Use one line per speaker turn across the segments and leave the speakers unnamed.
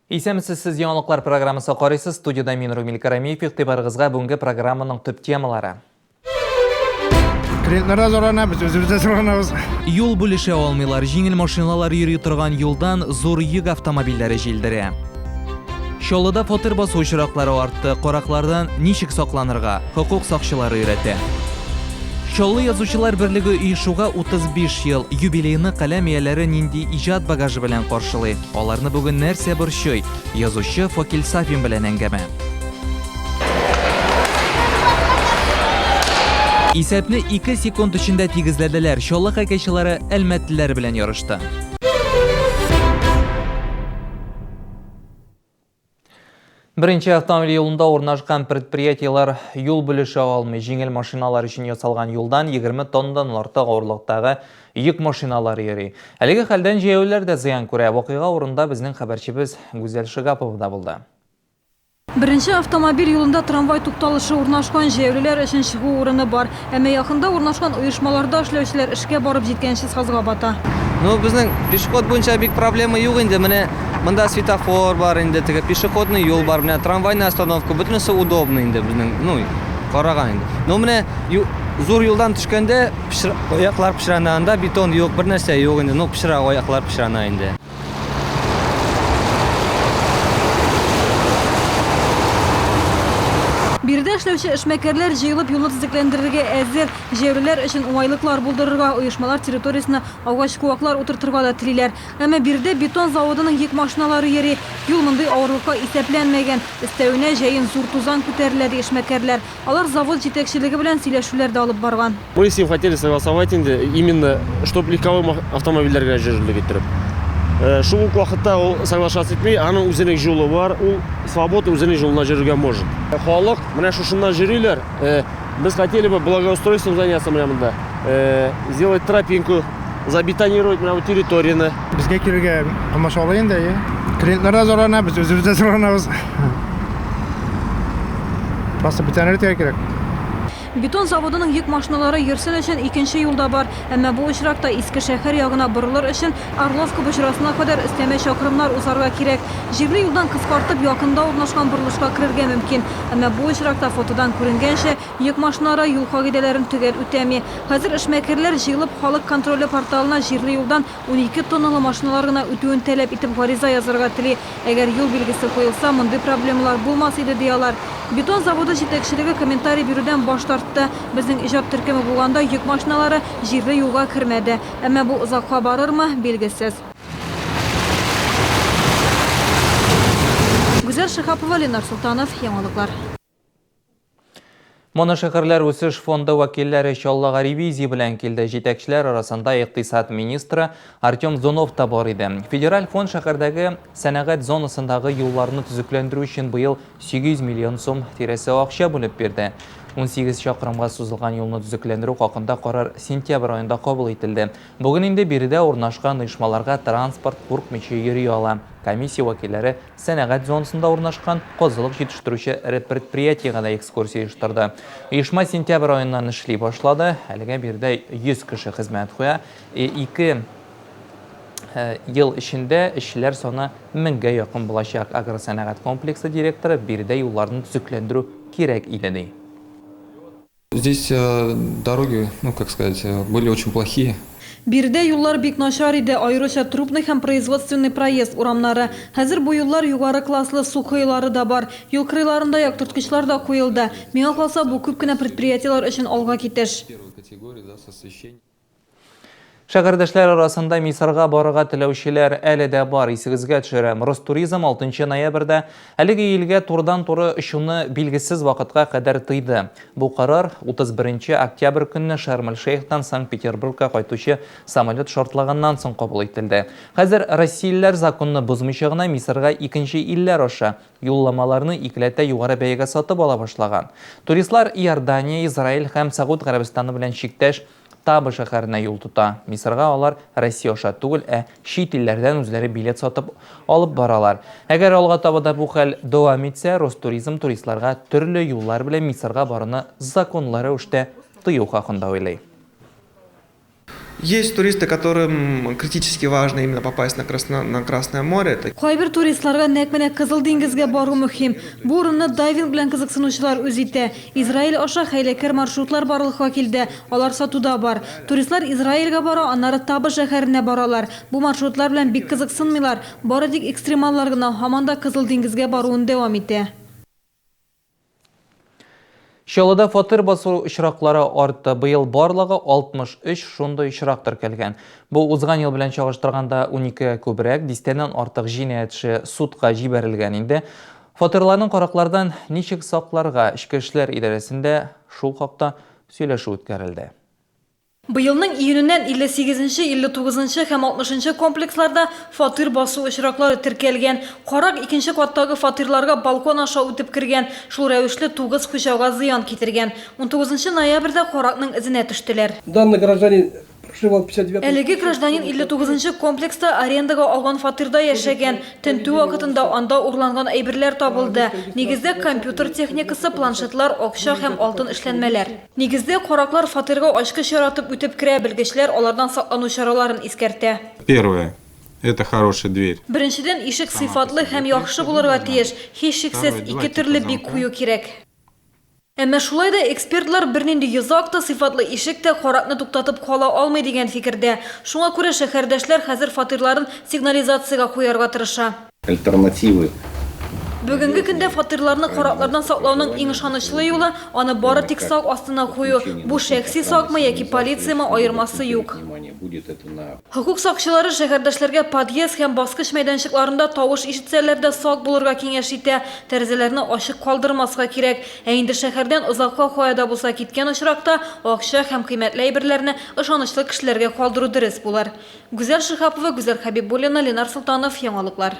Исәмсіз сіз яңалыклар программасы қарайсыз. Студияда мен Румил Карамиев, иқтибарыңызға бүгінгі программаның түп темалары.
Клиентлерді зорланабыз, өзімізді зорланабыз.
Юл бөліше алмайлар, жеңіл машиналар йөри тұрған юлдан зор йөк автомобильдері желдіре. Шолыда фотор басу очраклары артты, қорақлардан ничек сакланырга хукук сакчылары өйрәтә. Шолы язучылар берлеге оешуга 35 ел юбилейны каләм ияләре нинди иҗат багажы белән каршылый. Аларны бүген нәрсә борчый? Язучы Фокил Сафин белән әңгәмә. Исәпне 2 секунд эчендә тигезләделәр. Шолы хоккейчылары әлмәтлеләр белән ярышты. Birinci avtomobil yolunda ornaşkan предприятиялар yol bölüşü almay, жеңіл машиналар үшін ясалған yoldan 20 тоннадан артық ауырлықтағы yük машиналары йөри. Әлеге хәлдән җәяүләр дә зыян күрә. Вакыйга урында безнең хәбәрчебез Гүзәл Шигапова да булды.
Birinci avtomobil yolunda tramvay тукталышы урнашкан җәяүлеләр өчен чыгу урыны бар. Әмма якында урнашкан оешмаларда эшләүчеләр эшкә барып җиткәнче сазга бата.
Безнең пешеход буенча бик проблема юк инде. Менә монда светофор бар инде, теге пешеходный юл бар, менә трамвайная остановка, бөтенесе удобно инде безнең, караган инде. Менә зур юлдан төшкәндә аяклар пычранаганда бетон юк, бер нәрсә юк инде. Пычрак аяклар пычрана инде.
Бирдә эшләүче эшмәкәрләр җыелып юлны төзекләндерергә әзер, җәяүлеләр өчен уңайлыклар булдырырга, оешмалар территориясенә агач куаклар утыртырга да телиләр. Әмма бирдә бетон заводының йөк машиналары йөри, юл мондый авырлыкка исәпләнмәгән. Өстәвенә җәен зур тузан күтәрелә ди эшмәкәрләр. Алар завод җитәкчелеге белән сөйләшүләр дә алып барган.
Мы с ним хотели согласовать именно, чтобы легковым автомобильләргә җирлек иттереп. Шул ук вакытта ул соглашаться итми, аның үзенең жолы бар, ул свобода үзенең жолына җөрергә может. Халык менә шушыннан җөриләр. Без хотели бы благоустройством заняться менә монда. Сделать тропинку, забетонировать менә территорияны.
Безгә кирергә алмашалы инде, клиентлерді зорланабыз, өзімізді зорланабыз. Просто бетонировать керек.
Бетон заводының йөк машиналары йөрсен өчен икенче юлда бар. Әмма бу очракта иске шәһәр ягына борылыр өчен Орловка бөҗрасына кадәр өстәмә чакрымнар узарга кирәк. Җирле юлдан кыскартып якында урнашкан борылышка керергә мөмкин. Әмма бу очракта фотодан күренгәнчә йөк машиналары юл кагыйдәләрен төгәл үтәми. Хәзер эшмәкәрләр җыелып халык контроле порталына җирле юлдан 12 тонналы машиналар гына үтүен таләп итеп гариза язарга тели. Әгәр юл билгесе куелса, мондый проблемалар булмас иде диялар. Бетон заводы җитәкчелеге комментарий бирүдән баш тартты. Безнең иҗат төркеме булганда йөк машиналары җирле юлга кермәде. Әмма бу озакка барырмы, билгесез. Гүзәл Шигапова, Ленар Султанов, яңалыклар.
Моношәһәрләр үсеш фонды вәкилләре Чаллыга ревизия белән килде. Җитәкчеләр арасында икътисад министры Артем Зонов та бар иде. Федераль фонд шәһәрдәге сәнәгать зонасындагы юлларны төзекләндерү өчен быел 800 миллион сум тирәсе акча бүлеп бирде. 18 чакрымга сузылган юлны төзекләндерү хакында карар сентябрь аенда кабул ителде. Бүген инде биредә урнашкан оешмаларга транспорт куркмыйча йөри ала. Комиссия вәкилләре сәнәгать зонасында урнашкан козылык җитештерүче предприятиегә да экскурсия оештырды. Оешма сентябрь аеннан эшли башлады. Әлегә биредә 100 кеше хезмәт куя. 2 ел эчендә эшчеләр саны 1000-гә якын булачак. Агросәнәгать комплексы директоры биредә юлларны төзекләндерү кирәк иде ди.
Здесь дороги, были очень плохие.
Бирдә юллар бик начар иде, аеруча трупный һәм производственный проезд урамнары. Хәзер бу юллар югары класслы су кыйлары да бар. Юл кырыйларында яктырткычлар да куелды. Миңа калса, бу күп кенә предприятиелар өчен алга китеш.
Шәһәрдәшләр арасында Мисырга барырга теләүчеләр әле дә бар. Исегезгә төшерәм. Ростуризм 6 ноябрьдә әлеге илгә турыдан-туры очуны билгесез вакытка кадәр тыйды. Бу карар 31 октябрь көнне Шарм-эль-Шейхтан Санкт-Петербургка кайтучы самолет шартлаганнан соң кабул ителде. Хәзер россиялеләр законны бозмыйча гына Мисырга икенче илләр аша юлламаларны икеләтә югары бәягә сатып ала башлаган. Туристлар Иордания, Израиль һәм Сауд Гарәбистаны белән чиктәш Таба шәһәренә юл тота. Мисырга алар Россия аша түгел, чит илләрдән үзләре билет сатып алып баралар. Әгәр алга табада бу хәл дәвам итсә, Ростуризм туристларга төрле юллар белән Мисырга баруны законлы рәвештә тыю хакында уйлый.
Есть туристы, которым критически важно именно попасть на Красное море. Это
Кайбер туристларга нәкменә Кызыл диңгезгә бару мөһим. Бу урынны дайвинг белән кызыксынучылар үз итә. Израиль аша хәйләкәр маршрутлар барлыкка килде. Алар сатуда бар. Туристлар Израильгә бара, аннары Таба шәһәренә баралар. Бу маршрутлар белән бик кызыксынмыйлар. Бары тик экстремаллар гына һаман да Кызыл диңгезгә баруын дәвам итә.
Чаллыда фатир басу очраклары артты. Быел барлыгы 63 шундый очрак теркәлгән. Бу узган ел белән чагыштырганда 12 күбрәк, 10-тән артык җинаятьче судка җибәрелгән инде. Фатирларның караклардан ничек сакларга Эчке эшләр идарәсендә шул хакта сөйләшү үткәрелде.
Быелның июненнән 58-нче, 59-нче һәм 60-нчы комплексларда фатир басу очраклары теркәлгән. Карак икенче каттагы фатирларга балкон аша үтеп кергән. Шул рәвешле 9 хуҗага зыян китергән. 19 ноябрьдә каракның эзенә төштеләр.
Данный гражданин проживал в 59.
Әлеге гражданин 59-нчы комплекста арендага алган фатирда яшәгән. Тентү вакытында анда урланган әйберләр табылды. Нигездә компьютер техникасы, планшетлар, акча һәм алтын эшләнмәләр. Нигездә караклар фатирга ачкыч яратып үтеп керә, белгечләр алардан саклану чараларын искәртә.
Первое. Это хорошая дверь.
Беренчедән, ишек сыйфатлы һәм яхшы булырга тиеш. Һичшиксез ике төрле бик кую кирәк. Әмма шулай да экспертлар бернинди йозак та сыйфатлы ишек тә каракны туктатып кала алмый дигән фикердә. Шуңа күрә шәһәрдәшләр хәзер фатирларын сигнализациягә куярга тырыша.
Альтернативы.
Бүгенге көндә фатирларны караклардан саклауның иң ышанычлы юлы аны бары тик сак астына кую. Бу шәхси сакмы яки полициямы аермасы юк. Хукук сакчылары шәһәрдәшләргә подъезд һәм баскыч мәйданчыкларында тавыш ишетсәләр дә сак булырга киңәш итә. Тәрәзәләрне ачык калдырмаска кирәк. Ә инде шәһәрдән озакка каяда булса киткән очракта акча һәм кыйммәтле әйберләрне ышанычлы кешеләргә калдыру дөрес булыр. Гүзәл Шихапова, Гүзәл Хәбибуллина, Ленар Султанов, Яңалыклар.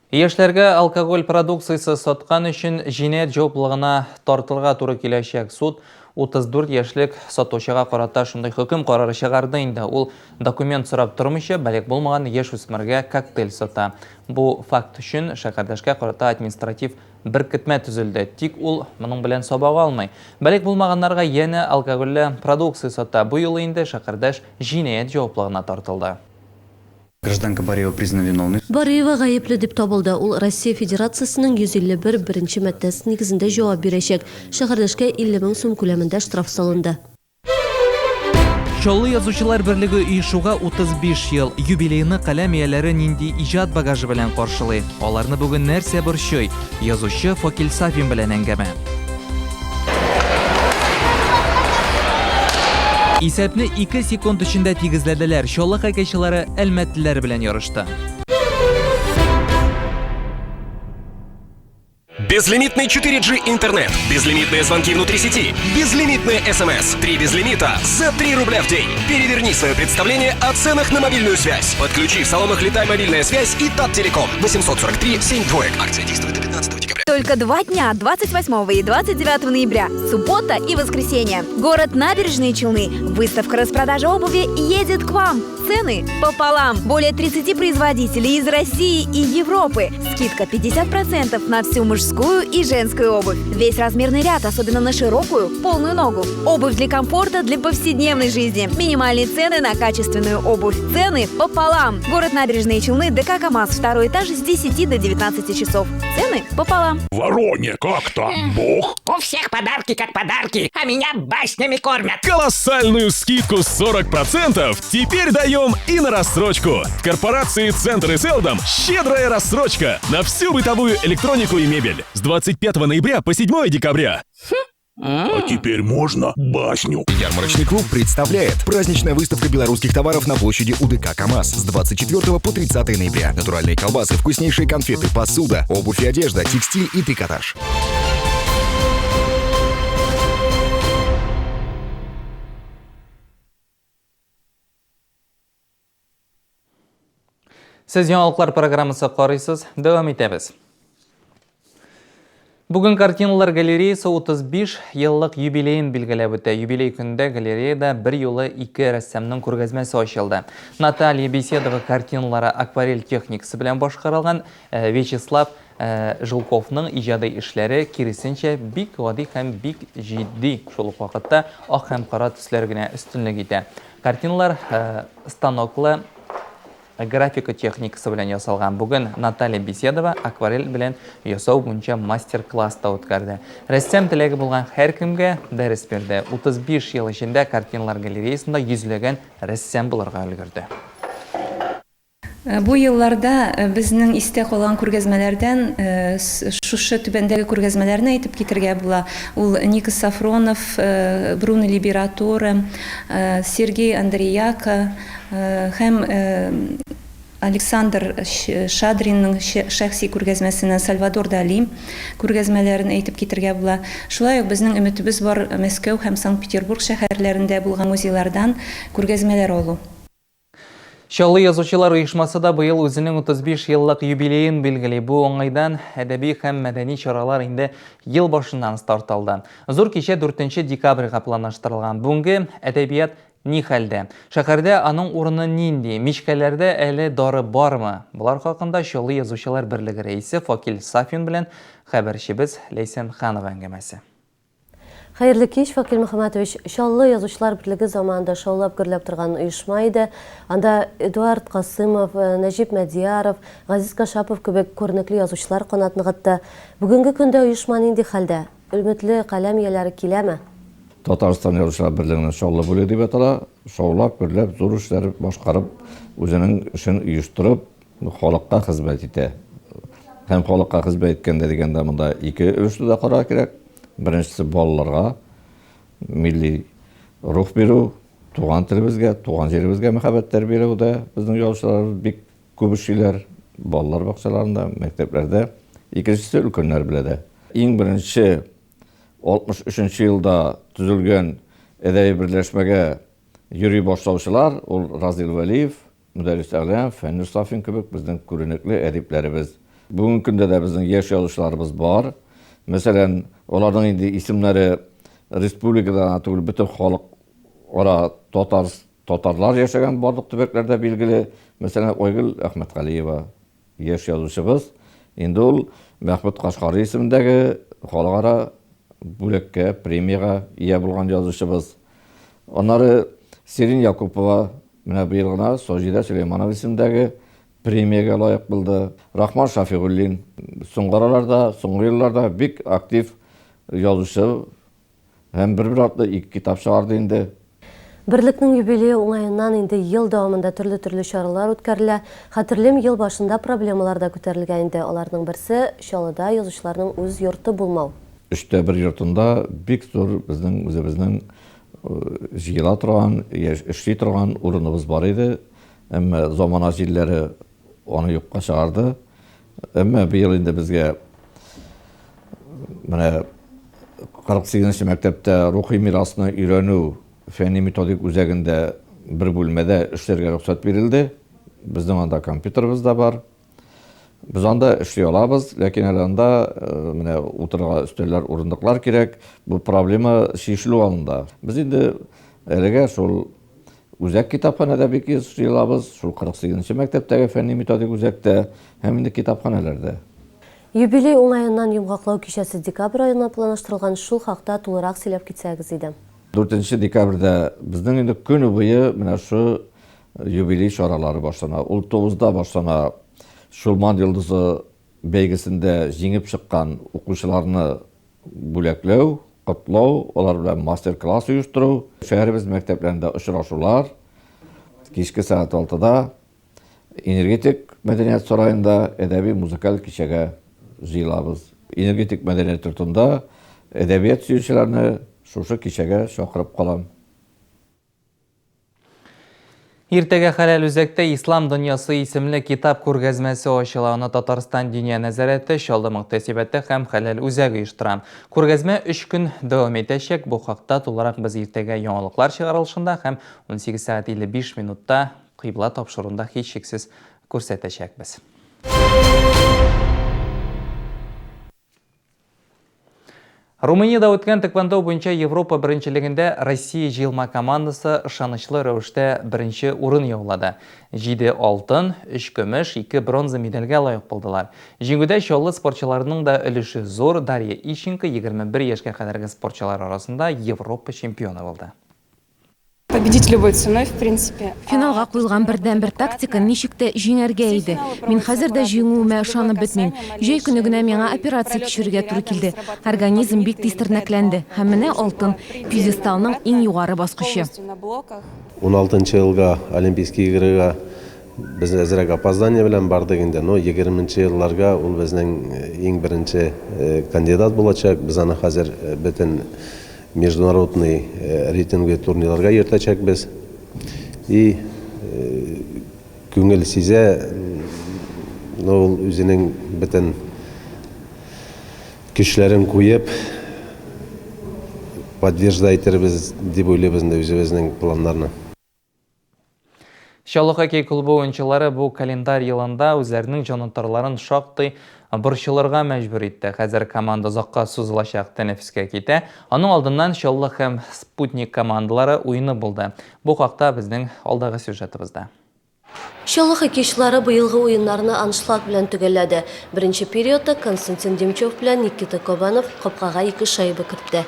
Яшьләргә алкоголь продукциясе саткан өчен җинаять җаваплылыгына тартылырга туры киләчәк. Суд 34 яшьлек сатучыга карата шундый хөкем карары чыгарды инде. Ул документ сорап тормыйча, бәлек булмаган яшүсмергә коктейль сата. Бу факт өчен шәһәрдәшкә карата административ беркетмә төзелде. Тик ул моның белән сабага алмый. Бәлек булмаганнарга яңа алкоголь продукция сата. Бу юлы инде шәһәрдәш җинаять җаваплылыгына тартылды.
Гражданка Бареева признана виновной.
Бареева гаепле дип табылды. Ул Россия Федерациясының 151 беренче маддәсе нигезендә җавап бирәчәк. Шәһәрдәшкә 50 000 сум күләмендә штраф салынды.
Чаллы язучылар берлеге оешуга 35 ел. Юбилейны каләм ияләре нинди иҗат багажы белән каршылый. Аларны бүген нәрсә борчый? Язучы Фокил Сафин белән әңгәмә. Исәпне 2 секунд эчендә тигезләделәр. Чаллы хоккейчылары әлмәтлеләр белән ярышты.
Безлимитный 4G интернет, безлимитные звонки внутри сети, безлимитные СМС, 3 безлимита за 3 рубля в день. Переверни свое представление о ценах на мобильную связь. Подключи в салонах «Летай мобильная связь» и ТАТ-Телеком 843 72. Акция действует до 15 декабря.
Только 2 дня, 28 и 29 ноября, суббота и воскресенье. Город Набережные Челны. Выставка распродажи обуви едет к вам. Цены пополам. Более 30 производителей из России и Европы. Скидка 50% на всю мужскую и женскую обувь. Весь размерный ряд, особенно на широкую, полную ногу. Обувь для комфорта, для повседневной жизни. Минимальные цены на качественную обувь. Цены пополам. Город Набережные Челны, ДК КамАЗ, 2 этаж с 10 до 19 часов. Цены пополам.
Вороне, как там, бог?
У всех подарки как подарки, а меня баснями кормят.
Колоссальную скидку 40% теперь даем и на рассрочку. В корпорации Центр и Селдом щедрая рассрочка на всю бытовую электронику и мебель. С 25 ноября по 7 декабря. А теперь можно басню.
Ярмарочный клуб представляет праздничная выставка белорусских товаров на площади УДК КамАЗ с 24 по 30 ноября. Натуральные колбасы, вкуснейшие конфеты, посуда, обувь и одежда, текстиль и трикотаж.
Сез яңалыклар программасы карыйсыз, дәвам итәбез. Бүген картиналар галереясы 35 еллык юбилейын билгеләп үтә. Юбилей көндә галереяда бер юлы 2 рәссамның күргәзмәсе ачылды. Наталья Беседова картиналары акварель техникасы белән башкарылган, Вячеслав Жылковның ижады эшләре киресенчә бик гади һәм бик җитди шул ук вакытта ак һәм кара төсләр генә өстенлек итә. Картиналар станоклы графика техникасы белән ясалган. Бүген Наталья Беседова акварель белән ясау буенча мастер-класста үткәрде. Рәссам теләге булган һәркемгә дәрес бирде. 35 ел эчендә картиналар галереясында йөзләгән рәссам булырга өлгерде.
Бу елларда безнең истә калган күргәзмәләрдән шушы түбәндәге күргәзмәләрне әйтеп китәргә була. Ул Никос Сафронов, Бруно Либератора, Сергей Андреяка һәм Александр Шадринның шәхси күргәзмәсенә Сальвадор Дали күргәзмәләрен әйтеп китәргә була. Шулай ук безнең өметебез бар Мәскәү һәм Санкт-Петербург шәһәрләрендә булган музейлардан күргәзмәләр алу.
Чаллы язучылар оешмасы да быел үзенең 35 еллык юбилеен билгели. Бу оңайдан әдәби һәм мәдәни чаралар инде ел башыннан старт алды. Зур кичә 4 декабрьгә планлаштырылган. Бүгенге әдәбият ни хәлдә? Шәһәрдә аның урыны нинди? Мичкәләрдә әле дары бармы? Булар хакында Чаллы язучылар берлеге рәисе Факил Сафин белән хәбәрчебез Ләйсән Ханова әңгәмәсе.
Хәерле кич, Факил Мөхәммәтович. Чаллы язучылар берлеге заманында шаулап гөрләп торган оешма иде. Анда Эдуард Касымов, Нәҗип Мәдияров, Газиз Кашапов кебек күренекле язучылар канат ныгытты. Бүгенге көндә оешма нинди хәлдә? Өметле каләм ияләре киләме?
Татарстан язучылар берлегенең Чаллы бүлеге дип атала. Шаулап гөрләп зур эшләр башкарып, үзенең эшен оештырып, халыкка хезмәт итә. Һәм халыкка хезмәт иткәндә дигәндә монда ике өлешне дә карар кирәк. Беренчесе балаларга милли рух бирү, туган телебезгә, туган җиребезгә мәхәббәттәр бирү дә безнең язучылар бик күп эшләр балалар бакчаларында, мәктәпләрдә. Икенчесе өлкәннәр беләдә. Иң беренче 63 елда төзелгән әдәби берләшмәгә йөри башлаучылар ул Разил Вәлиев, Мөдәррис Әгләм, Фәннүр Сафин кебек безнең күренекле әдипләребез. Бүгенге көндә дә безнең яшь язучыларыбыз бар. Мәсәлән, оларның инде исемнәре республикада түгел, бөтен халык ара татарлар яшәгән барлык төбәкләрдә билгеле. Мәсәлән, Айгөл Әхмәтгалиева яшь язучыбыз. Инде ул Мәхмүд Кашкари исемендәге халыкара бүлеккә, премияга ия булган язучыбыз. Аннары Серин Якупова, менә быел гына Саҗидә Сөләйманова исемендәге премияга лайык булды. Рахман Шафигуллин соңгы елларда бик актив язучы һәм бер атлы 2 китап чыгарды инде.
Берлекнең юбилее уңаеннан инде ел дәвамында төрле чаралар үткәрелә. Хәтерлем, ел башында проблемалар да күтәрелгән инде. Аларның берсе Чаллыда язучыларның үз йорты булмау.
3-1 йортында бик зур безнең үзебезнең җыела торган, эшли торган урыныбыз бар иде. Әмма замана җилләре аны юкка чыгарды. Әмма быел инде безгә менә 48-нче мәктәптә рухи мирасны өйрәнү фәнни методик үзәгендә бер бүлмәдә эшләргә рөхсәт бирелде. Безнең анда компьютерыбыз да бар. Без анда эшли алабыз, ләкин әле анда менә утырырга өстәлләр, урындыклар кирәк. Бу проблема шешелү алында. Без инде әлегә шул үзәк китапханәдә бик эшли алабыз, шул 48-нче мәктәптәге фәнни методик үзәктә һәм инде китапханәләрдә.
Юбилей уңаеннан йомгаклау кичәсе декабрь аена планлаштырылган, шул хакта тулырак сөйләп китсәгез иде.
4 декабрьдә безнең инде көне буе менә шу юбилей чаралары башлана. Ул 9-да башлана. Шулман йолдызы бәйгесендә җиңеп чыккан укучыларны бүләкләү, котлау, алар белән мастер-класс оештыру, шәһәребез мәктәпләрендә очрашулар. Кичке сәгать 6-да энергетик мәдәният сараенда әдәби музыкаль кичәгә җыелабыз. Энергетик мәдәният йортында әдәбият сөючеләрне шушы кичәгә чакырып калам.
Иртәгә хәләл үзәктә Ислам дөньясы исемле китап күргәзмәсе ачыла. Аны Татарстан Диния нәзарәте, Чаллы мөхтәсибәте һәм хәләл үзәге оештыра. Күргәзмә 3 көн дәвам итәчәк. Бу хакта тулырак без иртәгә яңалыклар чыгарылышында һәм 18:55 кыйбла тапшыруында һичшиксез күрсәтәчәкбез. Румынияда өткен тэквондо бойынша Европа біріншілігінде Россия жиылма командасы ышанычлы рәвештә бірінші урын яулады. 7 алтын, 3 көмеш, 2 бронза медальгә лайык булдылар. Җиңүдә чаллы спортчыларының да өлеше зор. Дарья Ищенко 21 яшькә кадәрге спортчылар арасында Европа чемпионы булды.
Победить любой ценой, в принципе.
Финалга куелган бердән-бер тактика ничек тә җиңәргә иде. Мин хәзер дә җиңүемә ышанып бетмим. Җәй көне генә миңа операция кичерергә туры килде. Организм бик тиз тернәкләнде. Һәм менә алтын пьедесталның иң югары баскычы.
16 елга Олимпийский игрыга без әзрәк опоздание белән бардык инде, но 20 елларга ул безнең иң беренче кандидат булачак. Без аны хәзер бөтен международный рейтинговый турнирларга йөртәчәкбез. И күңел сизә, ул үзенең бөтен көчләрен куеп подтверждайтербез дип уйлыйбыз үзебезнең планнарны.
Чаллы хоккей клубы уенчылары бу календарь елында үзләренең җанатарларын шактый борчылырга мәҗбүр итте. Хәзер команда озакка сузылачак тәнәфескә китә. Аның алдыннан Чаллы һәм Спутник командалары уйны булды. Бу хакта безнең алдагы сюжетыбызда.
Чаллы хоккейчылары быелгы уеннарны аншлаг белән төгәлләде. Беренче периодта Константин Демчев белән Никита Кобанов капкага 2 шайба кертте.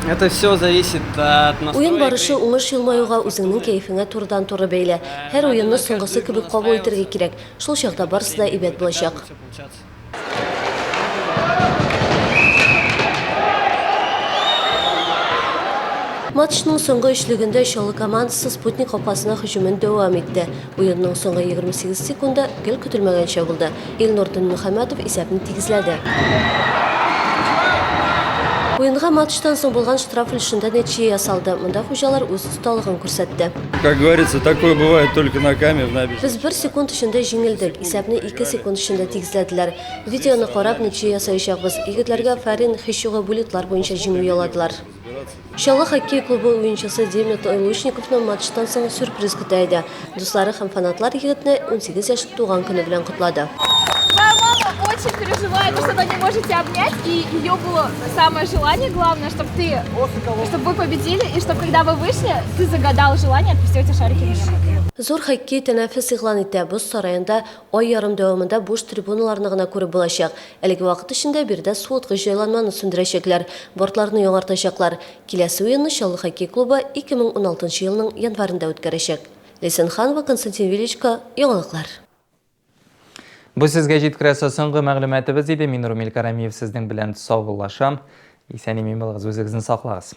Это все зависит от настроя.
Уен барышы уңыш елмаюга үзеңнең кәефеңә турыдан-туры бәйле. Һәр уенны соңгысы кебек кабул итәргә кирәк. Шул чакта барысы да әйбәт булачак. Матчның соңгы өчлегендә Чаллы командасы Спутник капкасына һөҗүмен дәвам итте. Уенның соңгы 28 секундда гол көтелмәгәнчә булды. Илнур Мөхәммәтов исәпне тигезләде. Уенга матчтан соң булган штраф өлешендә нәтиҗә ясалды. Монда хуҗалар үз осталыгын күрсәтте.
Как говорится, такое бывает только на Каме в набережной.
Без 1 секунд эчендә җиңелдек. Исәпне 2 секунд эчендә тигезләделәр. Видеоны карап нәтиҗә ясаячакбыз. Егетләргә Фарин Хищуга булитлар буенча җиңү яуладылар. Чаллы хоккей клубы уенчысы Демид Лучниковның матчтан соң сюрприз көтә иде. Дуслары һәм фанатлар егетне 18 яшьлек туган көне белән котлады.
Моя мама очень переживает, что вы не можете обнять, и ее было самое желание главное, чтобы вы победили, и чтобы когда вы вышли, ты загадал желание отвести эти шарики мне.
Зур хоккей тәнәфес игълан итә. Боз сараенда ай ярым дәвамында буш трибуналарны гына күреп булачак. Әлеге вакыт эчендә бирдә суыткыч җайланманы сүндерәчәкләр, бортларны яңартачаклар. Киләсе уенны Чаллы хоккей клубы 2016 елның январында үткәрәчәк. Лейсан Ханова, Константин Величко, яңалыклар.
Бу сезгә җиткерәсе соңгы мәгълүматыбыз иде. Мин Румил Карамиев сезнең белән саубуллашам. Исән-имин булыгыз, үзегезне саклагыз.